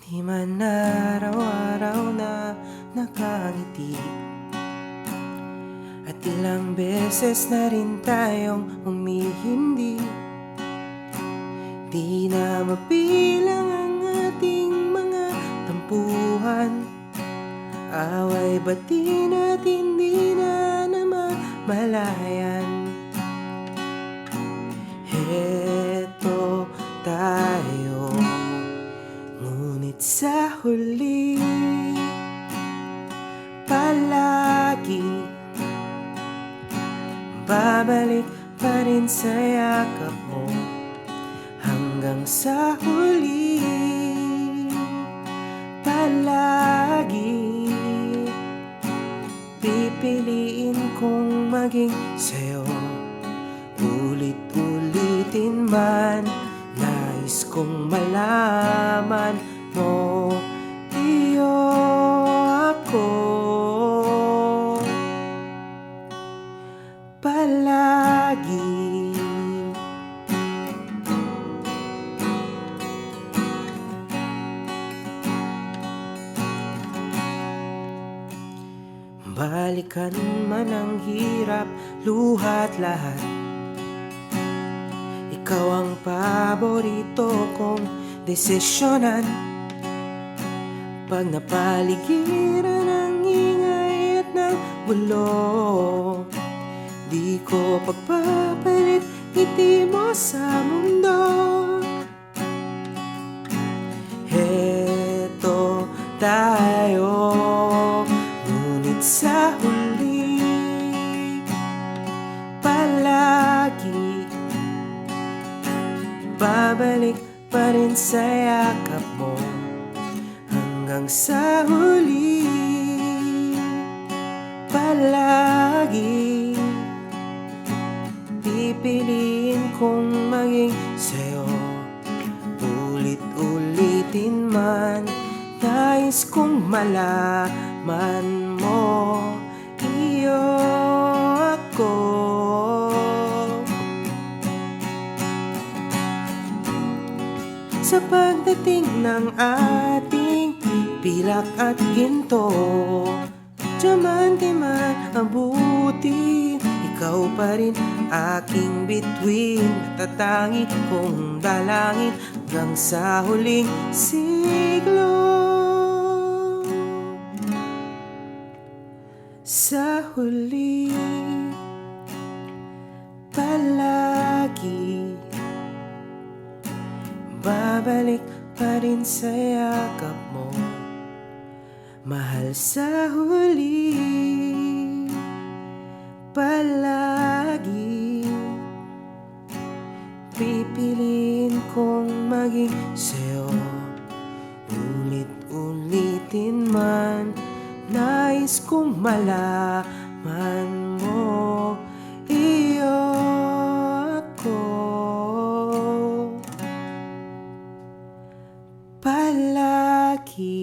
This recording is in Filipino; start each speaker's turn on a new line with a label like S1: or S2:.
S1: Di man araw-araw na nakangiti, at ilang beses na rin tayong humihindi. Di na mabilang ang ating mga tampuhan, away batin at hindi na namamalayan. Heto tayo, ngunit sa huli palagi babalik pa rin sa yakap mo. Hanggang sa huli palagi pipiliin kong maging sa'yo. Ulit-ulitin man, nais kong malaman mo, iyo ako palagi. Balikan man ang hirap, luha't lahat, ikaw ang paborito kong desisyonan. Pag napaligiran ng ingay at ng gulo, di ko pagpapalit ngiti mo sa mundo. Heto tayo, ngunit sa huli palagi babalik pa rin sa yakap mo. Hanggang sa huli palagi pipiliin kong maging sa'yo. Ulit-ulitin man, nais kong malaman mo, iyo ako sa pagdating ng ating pilak at ginto. Diamante man abutin, ikaw pa rin aking bituin, natatangi kong dalangin hanggang sa huling siglo. Sa huli palagi babalik pa rin sa yakap mo. Mahal, sa huli palagi pipiliin kong maging sa'yo. Ulit-ulitin man, nais kong malaman mo, iyo ako palagi.